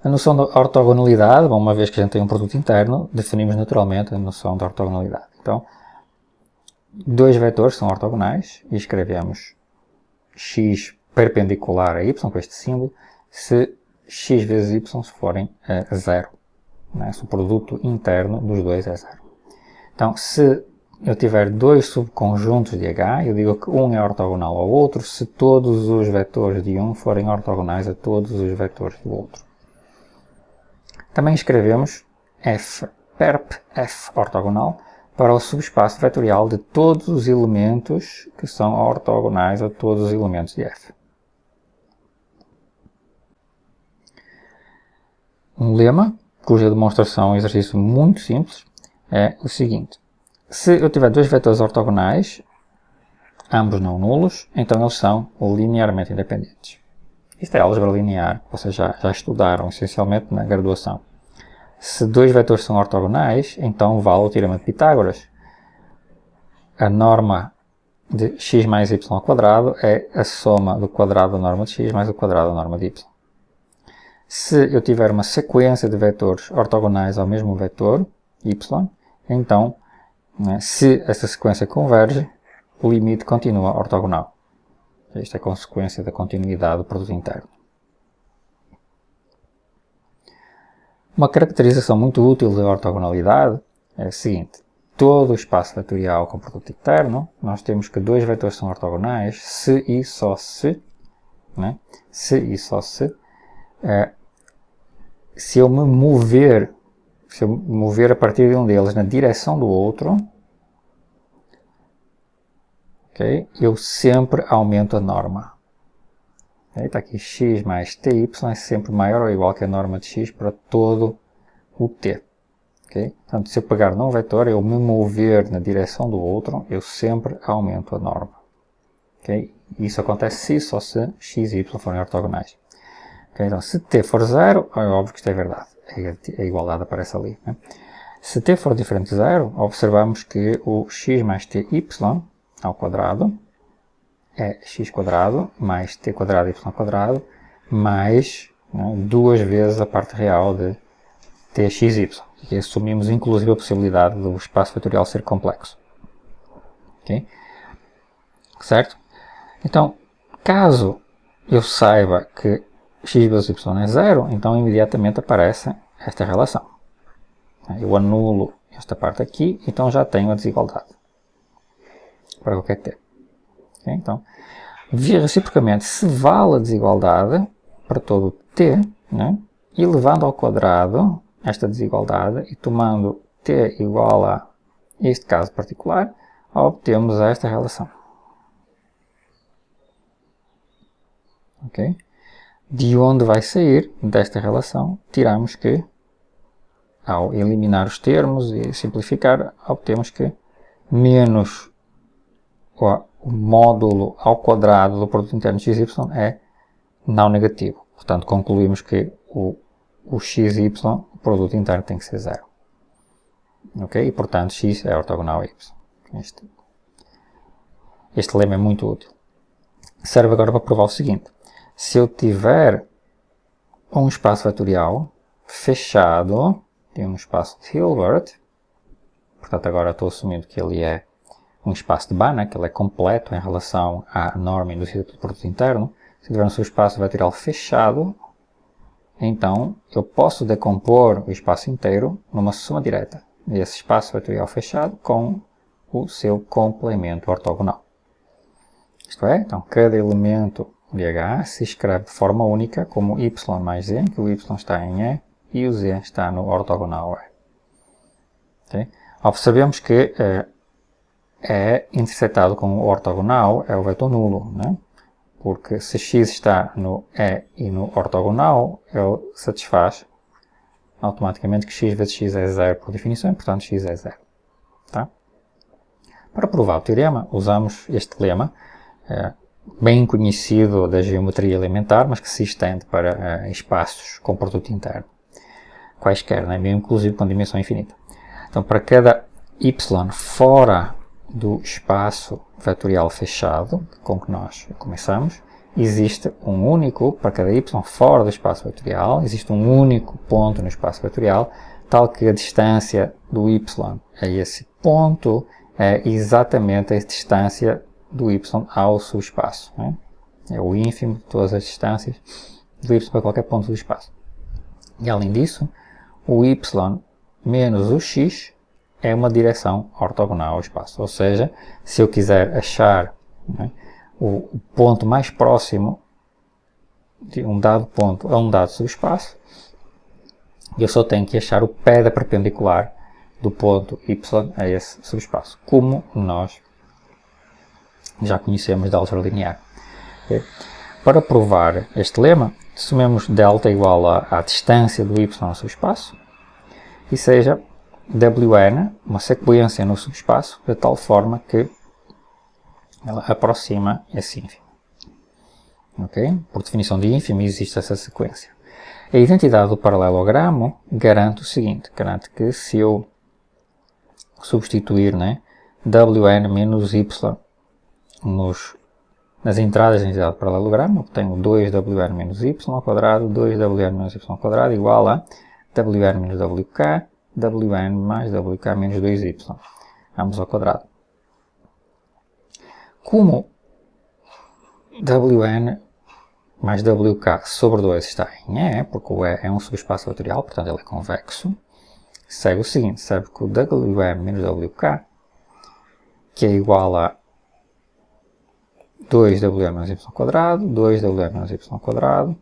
A noção da ortogonalidade, bom, uma vez que a gente tem um produto interno, definimos naturalmente a noção da ortogonalidade. Então, dois vetores são ortogonais e escrevemos x perpendicular a y, com este símbolo, se x vezes y forem zero. Né? Se o produto interno dos dois é zero. Então, se eu tiver dois subconjuntos de H, eu digo que um é ortogonal ao outro se todos os vetores de um forem ortogonais a todos os vetores do outro. Também escrevemos f perp f ortogonal para o subespaço vetorial de todos os elementos que são ortogonais a todos os elementos de f. Um lema, cuja demonstração é um exercício muito simples, é o seguinte. Se eu tiver dois vetores ortogonais, ambos não nulos, então eles são linearmente independentes. Isto é álgebra linear, que vocês já estudaram essencialmente na graduação. Se dois vetores são ortogonais, então vale o teorema de Pitágoras. A norma de x mais y ao quadrado é a soma do quadrado da norma de x mais o quadrado da norma de y. Se eu tiver uma sequência de vetores ortogonais ao mesmo vetor, y, então, se essa sequência converge, o limite continua ortogonal. Isto é consequência da continuidade do produto interno. Uma caracterização muito útil da ortogonalidade é a seguinte. Todo o espaço vetorial com produto interno, nós temos que dois vetores são ortogonais se e só se, se eu me mover a partir de um deles na direção do outro, okay, eu sempre aumento a norma. Está aqui x mais ty é sempre maior ou igual que a norma de x para todo o t. Okay? Portanto, se eu pegar num vetor, eu me mover na direção do outro, eu sempre aumento a norma. Okay? Isso acontece se só se x e y forem ortogonais. Okay? Então, se t for zero, é óbvio que isto é verdade. A igualdade aparece ali. Né? Se t for diferente de zero, observamos que o x mais ty ao quadrado é x quadrado mais t quadrado y quadrado mais duas vezes a parte real de txy. E assumimos inclusive a possibilidade do espaço vetorial ser complexo. Okay? Certo? Então, caso eu saiba que x vezes y é zero, então imediatamente aparece esta relação. Eu anulo esta parte aqui, então já tenho a desigualdade para qualquer t. Okay? Então, via reciprocamente, se vale a desigualdade para todo t, e levando ao quadrado esta desigualdade e tomando t igual a este caso particular, obtemos esta relação. Okay? De onde vai sair desta relação, tiramos que, ao eliminar os termos e simplificar, obtemos que menos o módulo ao quadrado do produto interno xy é não negativo. Portanto, concluímos que o xy, o produto interno, tem que ser zero. Ok? E, portanto, x é ortogonal a y. Este lema é muito útil. Serve agora para provar o seguinte. Se eu tiver um espaço vetorial fechado, tem um espaço de Hilbert, portanto, agora estou assumindo que ele é um espaço de Banach, que ele é completo em relação à norma induzida pelo produto interno. Se tiver um seu espaço vetorial fechado, então eu posso decompor o espaço inteiro numa soma direta desse espaço vetorial fechado com o seu complemento ortogonal. Isto é, então cada elemento de H se escreve de forma única como y mais z, que o y está em E e o z está no ortogonal E. Okay? Observemos que é intersetado com o ortogonal, é o vetor nulo, porque se x está no E e no ortogonal, ele satisfaz automaticamente que x vezes x é zero por definição, e portanto x é zero. Tá? Para provar o teorema, usamos este lema, bem conhecido da geometria elementar, mas que se estende para espaços com produto interno. Quaisquer, mesmo inclusive com dimensão infinita. Então, para cada y fora do espaço vetorial fechado com que nós começamos, existe um único, para cada y fora do espaço vetorial, existe um único ponto no espaço vetorial, tal que a distância do y a esse ponto é exatamente a distância do y ao subespaço. Né? É o ínfimo de todas as distâncias do y para qualquer ponto do espaço. E além disso, o y menos o x é uma direção ortogonal ao espaço. Ou seja, se eu quiser achar, né, o ponto mais próximo de um dado ponto a um dado subespaço, eu só tenho que achar o pé da perpendicular do ponto y a esse subespaço, como nós já conhecemos da álgebra linear. Okay? Para provar este lema, assumimos delta igual à distância do y ao subespaço e seja Wn uma sequência no subespaço de tal forma que ela aproxima esse ínfimo. Okay? Por definição de ínfimo existe essa sequência. A identidade do paralelogramo garante o seguinte, garante que se eu substituir, né, Wn menos y nas entradas da identidade do paralelogramo, obtenho 2Wn menos y ao quadrado, 2Wn menos y ao quadrado igual a Wn menos Wk, Wn mais Wk menos 2y, ambos ao quadrado. Como Wn mais Wk sobre 2 está em E, porque o E é um subespaço vetorial, portanto ele é convexo, segue o seguinte, sabe que o Wn menos Wk, que é igual a 2Wn menos y ao quadrado, 2Wn menos y ao quadrado,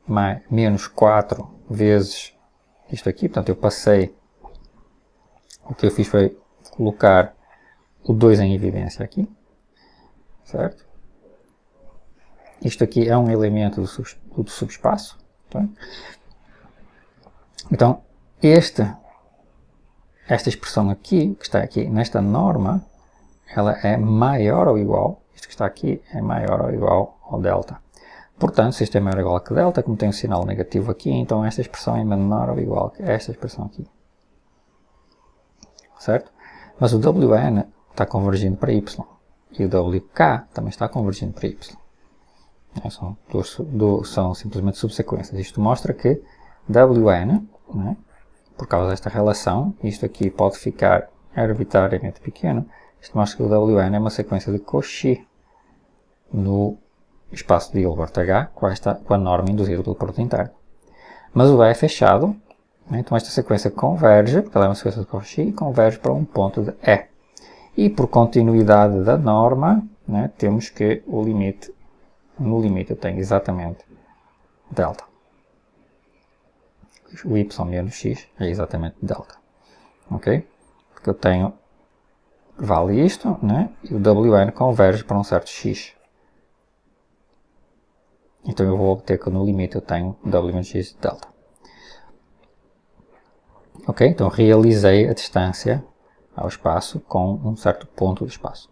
mais, menos 4 vezes isto aqui, portanto eu passei, o que eu fiz foi colocar o 2 em evidência aqui, certo? Isto aqui é um elemento do subespaço. Tá? Então, esta expressão aqui, que está aqui nesta norma, ela é maior ou igual, isto que está aqui é maior ou igual ao delta. Portanto, se isto é maior ou igual que delta, como tem um sinal negativo aqui, então esta expressão é menor ou igual que esta expressão aqui. Certo? Mas o Wn está convergindo para y. E o Wk também está convergindo para y. São simplesmente subsequências. Isto mostra que Wn, né, por causa desta relação, isto aqui pode ficar arbitrariamente pequeno, isto mostra que o Wn é uma sequência de Cauchy no espaço de Hilbert H com a norma induzida pelo produto interno. Mas o E é fechado, né, então esta sequência converge, porque ela é uma sequência de Cauchy, e converge para um ponto de E. E por continuidade da norma, né, temos que o limite, no limite eu tenho exatamente delta. O y menos x é exatamente delta. Ok? Porque eu tenho, vale isto, né, e o Wn converge para um certo x. Então eu vou obter que no limite eu tenho W menos x de delta. Ok? Então realizei a distância ao espaço com um certo ponto do espaço.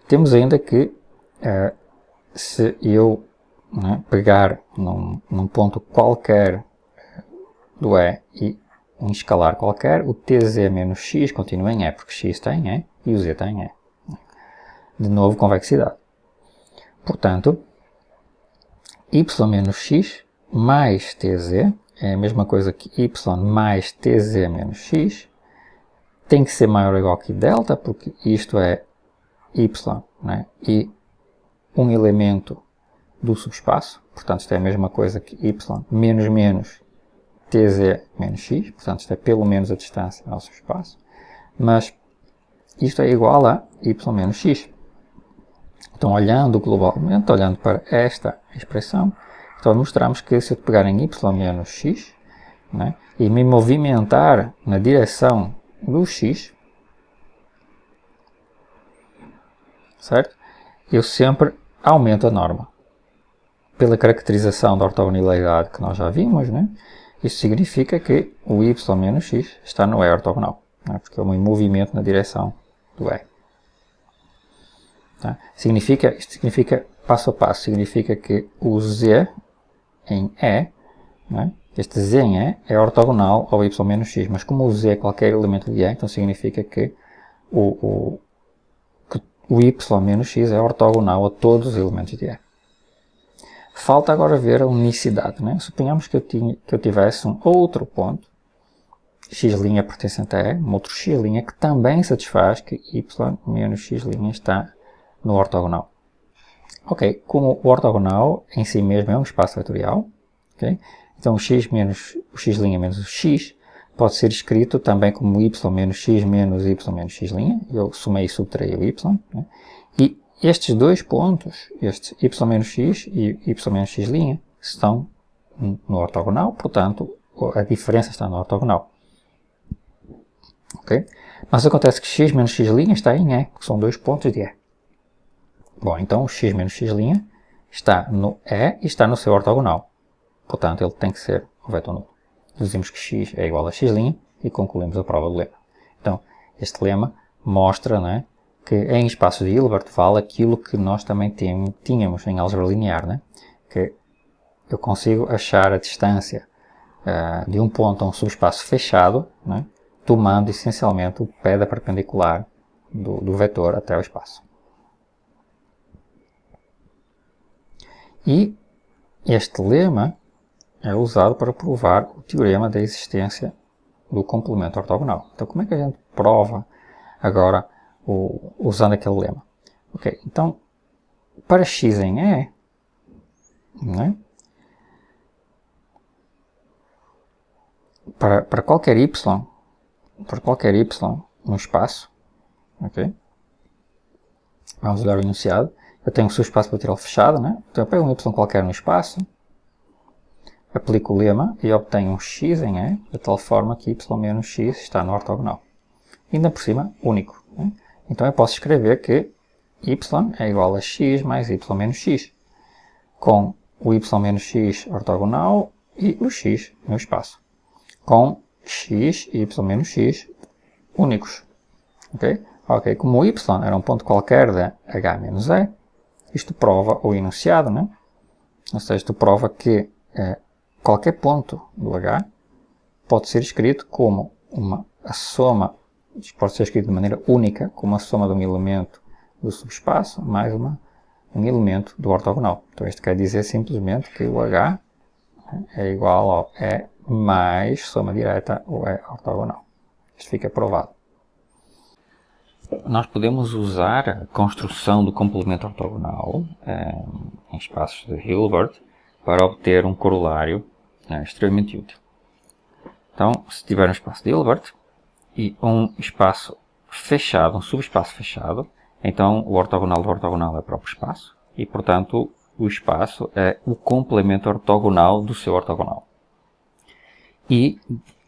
Temos ainda que, se eu, né, pegar num ponto qualquer do E e um escalar qualquer, o tz menos x continua em E, porque x está em E e o z está em E. De novo, convexidade. Portanto, y menos x mais tz é a mesma coisa que y mais tz menos x. Tem que ser maior ou igual que delta, porque isto é y, né, e um elemento do subespaço. Portanto, isto é a mesma coisa que y menos menos tz menos x. Portanto, isto é pelo menos a distância ao subespaço. Mas isto é igual a y menos x. Então, olhando globalmente, olhando para esta expressão, então mostramos que se eu pegar em y menos x, né, e me movimentar na direção do x, certo? Eu sempre aumento a norma. Pela caracterização da ortogonalidade que nós já vimos, né, isso significa que o y menos x está no E ortogonal, né, porque é um movimento na direção do E. Tá? Isto significa, passo a passo, significa que o z em E, né, este z em E é ortogonal ao y menos x, mas como o z é qualquer elemento de E, então significa que o y menos x é ortogonal a todos os elementos de E. Falta agora ver a unicidade, né? Suponhamos que eu tivesse um outro ponto, x' pertencente a E, um outro x' que também satisfaz que y menos x' está no ortogonal. Ok, como o ortogonal em si mesmo é um espaço vetorial, okay? Então o x' menos o x pode ser escrito também como y menos x menos y menos x', eu somei e subtraí o y, né? E estes dois pontos, estes y menos x e y menos x', estão no ortogonal, portanto a diferença está no ortogonal. Okay? Mas acontece que x menos x' está em E, que são dois pontos de E. Bom, então o x menos x' está no E e está no seu ortogonal. Portanto, ele tem que ser um vetor nulo. Deduzimos que x é igual a x' e concluímos a prova do lema. Então, este lema mostra, né, que em espaços de Hilbert vale aquilo que nós também tínhamos em álgebra linear, né? Que eu consigo achar a distância de um ponto a um subespaço fechado, né, tomando essencialmente o pé da perpendicular do vetor até o espaço. E este lema é usado para provar o teorema da existência do complemento ortogonal. Então, como é que a gente prova agora usando aquele lema? Ok, então, para x em E, né, para qualquer y no espaço, ok? Vamos olhar o enunciado. Eu tenho um subespaço vetorial fechado, né? Então eu pego um y qualquer no espaço, aplico o lema e obtenho um x em E, de tal forma que y menos x está no ortogonal. Ainda por cima, único, né? Então eu posso escrever que y é igual a x mais y menos x, com o y menos x ortogonal e o x no espaço, com x e y menos x únicos. Ok, como o y era um ponto qualquer de H menos E, isto prova o enunciado, né? Ou seja, isto prova que qualquer ponto do H pode ser escrito como a soma, pode ser escrito de maneira única, como a soma de um elemento do subespaço mais um elemento do ortogonal. Então isto quer dizer simplesmente que o H é igual ao E mais soma direta o E ortogonal. Isto fica provado. Nós podemos usar a construção do complemento ortogonal em espaços de Hilbert para obter um corolário extremamente útil. Então, se tiver um espaço de Hilbert e um espaço fechado, um subespaço fechado, então o ortogonal do ortogonal é o próprio espaço e, portanto, o espaço é o complemento ortogonal do seu ortogonal. E,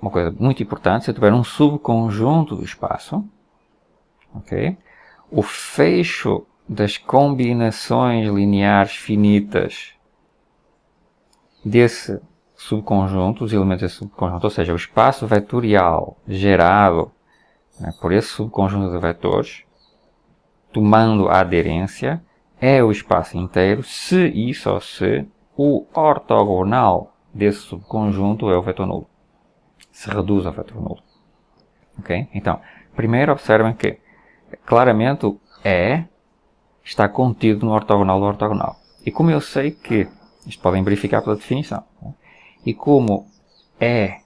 uma coisa muito importante, se eu tiver um subconjunto do espaço, okay, o fecho das combinações lineares finitas desse subconjunto, os elementos desse subconjunto, ou seja, o espaço vetorial gerado, né, por esse subconjunto de vetores, tomando a aderência, é o espaço inteiro se e só se o ortogonal desse subconjunto é o vetor nulo. Se reduz ao vetor nulo. Okay? Então, primeiro observem que claramente o E está contido no ortogonal do ortogonal. E como eu sei que, isto podem verificar pela definição, né? E como E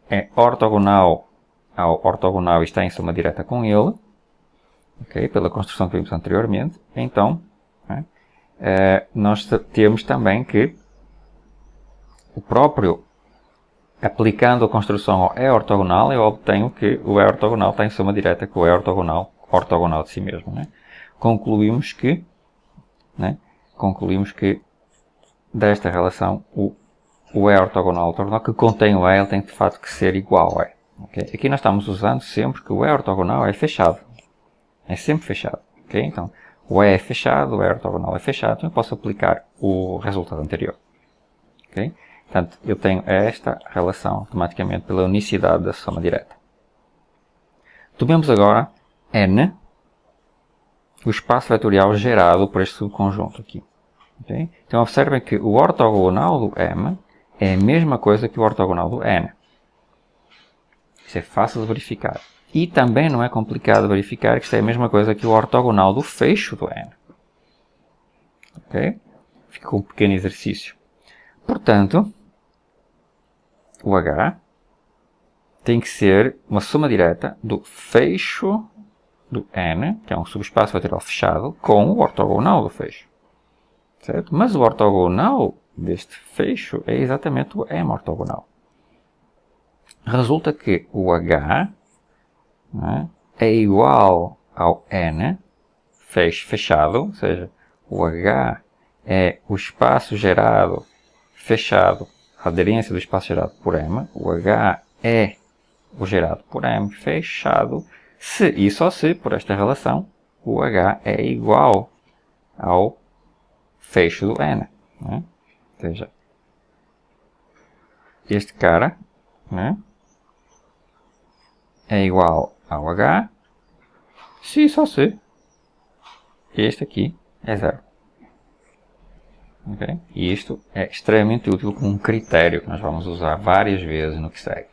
é ortogonal ao ortogonal e está em soma direta com ele, okay, pela construção que vimos anteriormente, então né, nós temos também que o próprio, aplicando a construção ao E ortogonal, eu obtenho que o E ortogonal está em soma direta com o E ortogonal de si mesmo. Né? Concluímos que desta relação o E ortogonal que contém o E, ele tem de fato que ser igual ao E. Okay? Aqui nós estamos usando sempre que o E ortogonal é fechado. É sempre fechado. Okay? Então, o E é fechado, o E ortogonal é fechado, então eu posso aplicar o resultado anterior. Okay? Portanto, eu tenho esta relação automaticamente pela unicidade da soma direta. Tomemos agora N, o espaço vetorial gerado por este subconjunto aqui. Okay? Então, observem que o ortogonal do M é a mesma coisa que o ortogonal do N. Isso é fácil de verificar. E também não é complicado verificar que isto é a mesma coisa que o ortogonal do fecho do n. Ok? Fica um pequeno exercício. Portanto, o H tem que ser uma soma direta do fecho do n, que é um subespaço lateral fechado, com o ortogonal do fecho. Certo? Mas o ortogonal deste fecho é exatamente o M ortogonal. Resulta que o H, né, é igual ao N, fechado, ou seja, o H é o espaço gerado fechado, a aderência do espaço gerado por M, o H é o gerado por M fechado, se e só se, por esta relação, o H é igual ao fecho do N. Né? Ou seja, este cara, né, é igual ao H, se e só se este aqui é zero. Okay? E isto é extremamente útil como um critério que nós vamos usar várias vezes no que segue.